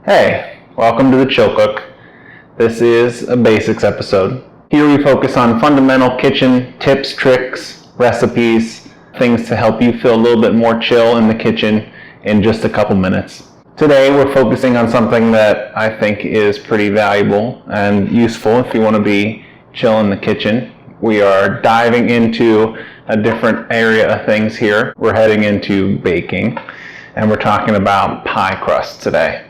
Hey, welcome to the Chill Cook. This is a basics episode. Here we focus on fundamental kitchen tips, tricks, recipes, things to help you feel a little bit more chill in the kitchen in just a couple minutes. Today we're focusing on something that I think is pretty valuable and useful if you want to be chill in the kitchen. We are diving into a different area of things here. We're heading into baking, and we're talking about pie crust today.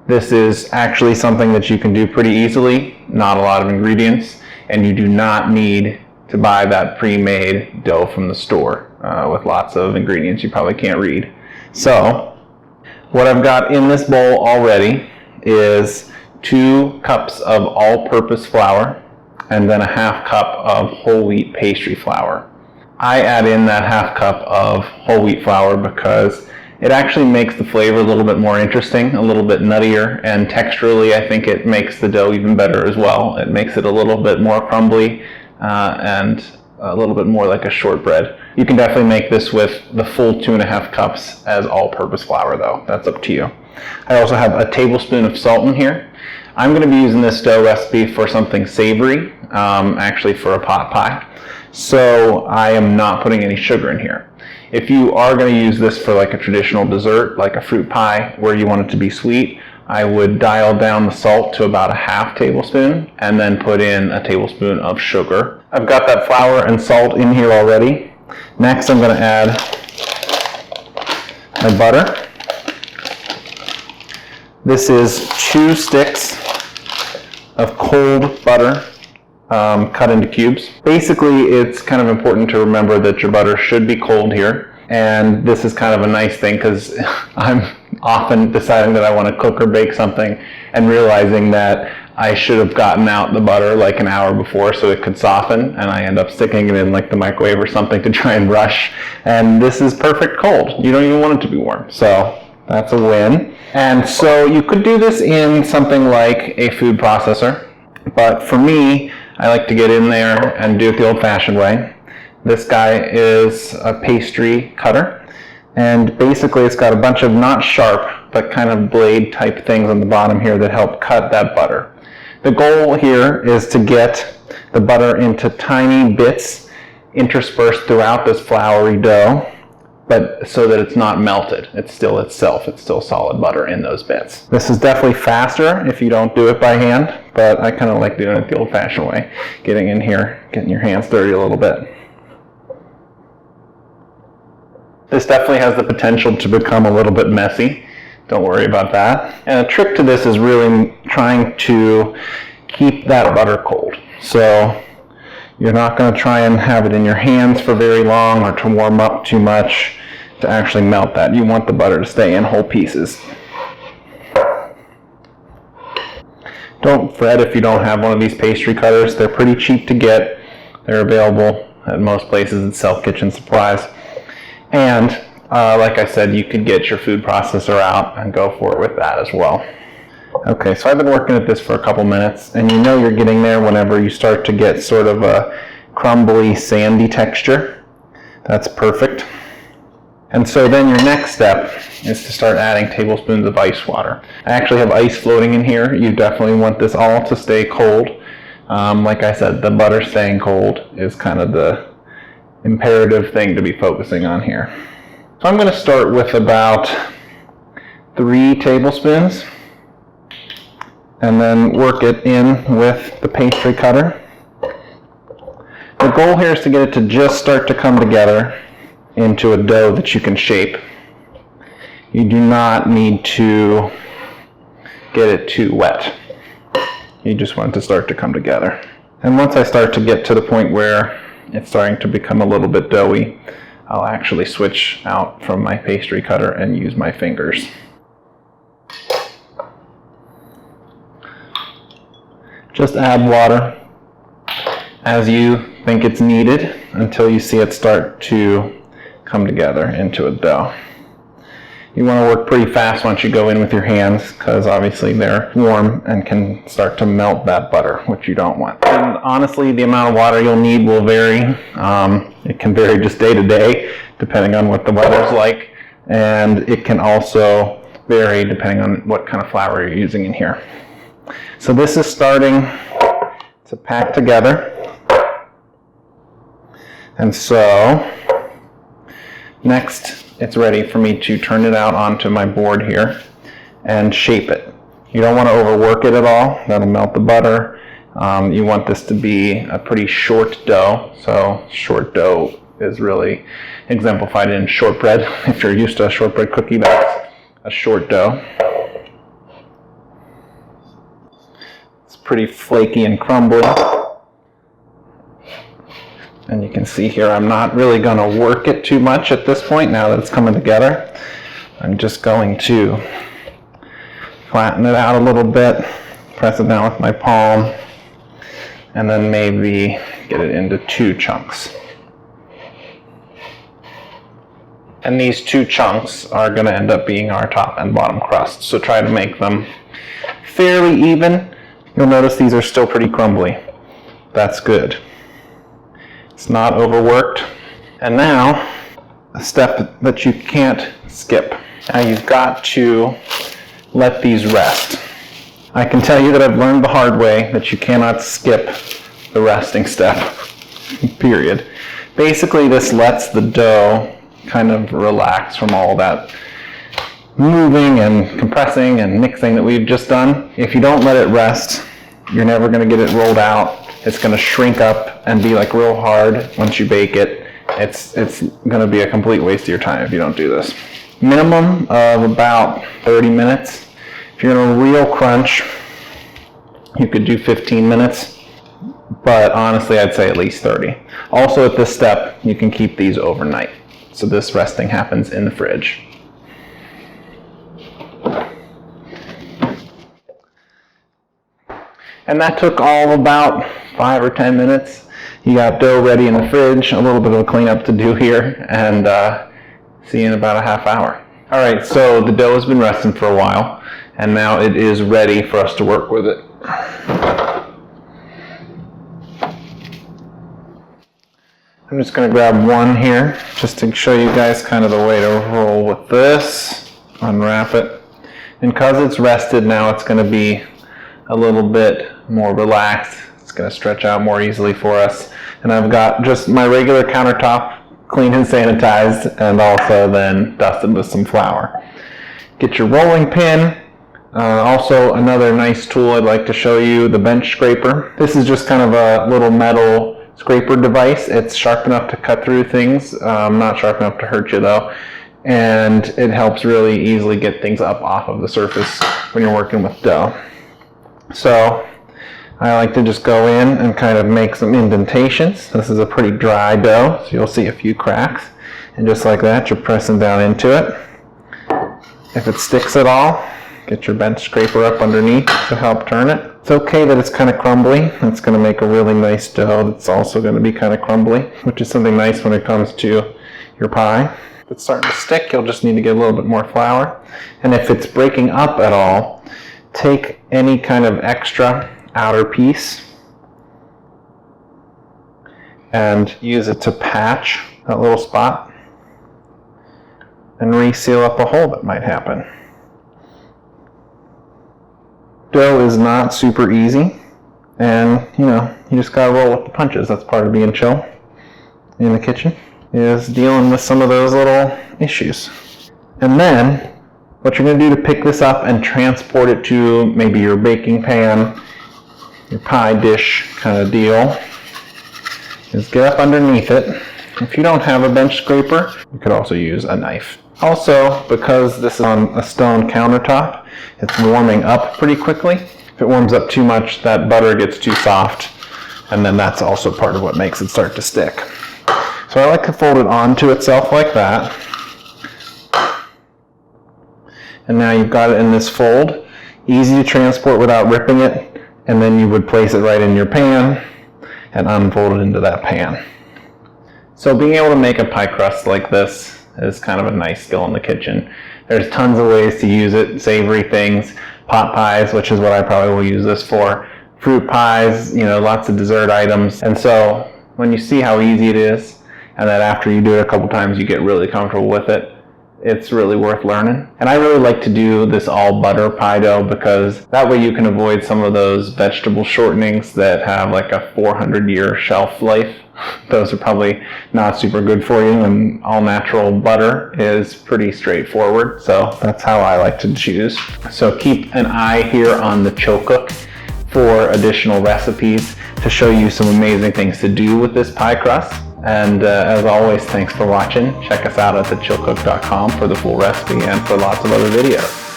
This is actually something that you can do pretty easily, not a lot of ingredients, and you do not need to buy that pre-made dough from the store with lots of ingredients you probably can't read. So, what I've got in this bowl already is 2 cups of all-purpose flour and then a half cup of whole wheat pastry flour. I add in that half cup of whole wheat flour because it actually makes the flavor a little bit more interesting, a little bit nuttier, and texturally I think it makes the dough even better as well. It makes it a little bit more crumbly and a little bit more like a shortbread. You can definitely make this with the full 2.5 cups as all-purpose flour though. That's up to you. I also have a tablespoon of salt in here. I'm going to be using this dough recipe for something savory, actually for a pot pie. So I am not putting any sugar in here. If you are going to use this for like a traditional dessert, like a fruit pie, where you want it to be sweet, I would dial down the salt to about a half tablespoon and then put in a tablespoon of sugar. I've got that flour and salt in here already. Next I'm going to add my butter. This is 2 sticks of cold butter cut into cubes. Basically, it's kind of important to remember that your butter should be cold here. And this is kind of a nice thing because I'm often deciding that I want to cook or bake something and realizing that I should have gotten out the butter like an hour before so it could soften, and I end up sticking it in like the microwave or something to try and rush. And this is perfect cold. You don't even want it to be warm. So that's a win. And so you could do this in something like a food processor. But for me, I like to get in there and do it the old-fashioned way. This guy is a pastry cutter, and basically it's got a bunch of not sharp, but kind of blade type things on the bottom here that help cut that butter. The goal here is to get the butter into tiny bits interspersed throughout this floury dough, but so that it's not melted. It's still itself. It's still solid butter in those bits. This is definitely faster if you don't do it by hand, but I kind of like doing it the old-fashioned way. Getting in here, getting your hands dirty a little bit. This definitely has the potential to become a little bit messy. Don't worry about that. And a trick to this is really trying to keep that butter cold. So you're not going to try and have it in your hands for very long or to warm up too much to actually melt that. You want the butter to stay in whole pieces. Don't fret if you don't have one of these pastry cutters. They're pretty cheap to get. They're available at most places that sell kitchen supplies. And like I said, you could get your food processor out and go for it with that as well. Okay, so I've been working at this for a couple minutes, and you know you're getting there whenever you start to get sort of a crumbly, sandy texture. That's perfect. And so then your next step is to start adding tablespoons of ice water. I actually have ice floating in here. You definitely want this all to stay cold. Like I said, the butter staying cold is kind of the imperative thing to be focusing on here. So I'm going to start with about 3 tablespoons. And then work it in with the pastry cutter. The goal here is to get it to just start to come together into a dough that you can shape. You do not need to get it too wet. You just want it to start to come together. And once I start to get to the point where it's starting to become a little bit doughy, I'll actually switch out from my pastry cutter and use my fingers. Just add water as you think it's needed until you see it start to come together into a dough. You want to work pretty fast once you go in with your hands because obviously they're warm and can start to melt that butter, which you don't want. And honestly, the amount of water you'll need will vary. It can vary just day to day depending on what the weather's like, and it can also vary depending on what kind of flour you're using in here. So this is starting to pack together. And so next it's ready for me to turn it out onto my board here and shape it. You don't want to overwork it at all. That'll melt the butter. You want this to be a pretty short dough. So short dough is really exemplified in shortbread. If you're used to a shortbread cookie, that's a short dough. It's pretty flaky and crumbly. And you can see here I'm not really going to work it too much at this point now that it's coming together. I'm just going to flatten it out a little bit, press it down with my palm, and then maybe get it into 2 chunks. And these 2 chunks are going to end up being our top and bottom crust. So try to make them fairly even. You'll notice these are still pretty crumbly. That's good. It's not overworked. And now, a step that you can't skip. Now you've got to let these rest. I can tell you that I've learned the hard way that you cannot skip the resting step, period. Basically, this lets the dough kind of relax from all that moving and compressing and mixing that we've just done. If you don't let it rest, you're never going to get it rolled out. It's going to shrink up and be like real hard once you bake it. It's going to be a complete waste of your time if you don't do this. Minimum of about 30 minutes. If you're in a real crunch, you could do 15 minutes, but honestly I'd say at least 30. Also at this step, you can keep these overnight. So this resting happens in the fridge. And that took all about 5 or 10 minutes. You got dough ready in the fridge, a little bit of a cleanup to do here, and see you in about a half hour. All right, so the dough has been resting for a while, and now it is ready for us to work with it. I'm just going to grab one here just to show you guys kind of the way to roll with this. Unwrap it. And because it's rested now, it's going to be a little bit more relaxed. It's going to stretch out more easily for us. And I've got just my regular countertop cleaned and sanitized, and also then dusted with some flour. Get your rolling pin. Also another nice tool I'd like to show you, the bench scraper. This is just kind of a little metal scraper device. It's sharp enough to cut through things, not sharp enough to hurt you though, and it helps really easily get things up off of the surface when you're working with dough. So I like to just go in and kind of make some indentations. This is a pretty dry dough, so you'll see a few cracks, and just like that you're pressing down into it. If it sticks at all, get your bench scraper up underneath to help turn it. It's okay that it's kind of crumbly. It's going to make a really nice dough that's also going to be kind of crumbly, which is something nice when it comes to your pie. If it's starting to stick, you'll just need to get a little bit more flour. And if it's breaking up at all, take any kind of extra outer piece and use it to patch that little spot and reseal up a hole that might happen. Dough is not super easy, and you just gotta roll with the punches. That's part of being chill in the kitchen, is dealing with some of those little issues. And then what you're gonna do to pick this up and transport it to maybe your baking pan, your pie dish kind of deal, is get up underneath it. If you don't have a bench scraper, you could also use a knife. Also, because this is on a stone countertop, it's warming up pretty quickly. If it warms up too much, that butter gets too soft, and then that's also part of what makes it start to stick. So I like to fold it onto itself like that. And now you've got it in this fold. Easy to transport without ripping it, and then you would place it right in your pan and unfold it into that pan. So being able to make a pie crust like this is kind of a nice skill in the kitchen. There's tons of ways to use it. Savory things, pot pies, which is what I probably will use this for, fruit pies, lots of dessert items. And so when you see how easy it is, and that after you do it a couple times you get really comfortable with it, it's really worth learning. And I really like to do this all butter pie dough because that way you can avoid some of those vegetable shortenings that have like a 400-year shelf life. Those are probably not super good for you, and all natural butter is pretty straightforward. So that's how I like to choose. So keep an eye here on the Chill Cook for additional recipes to show you some amazing things to do with this pie crust. And as always, thanks for watching. Check us out at thechillcook.com for the full recipe and for lots of other videos.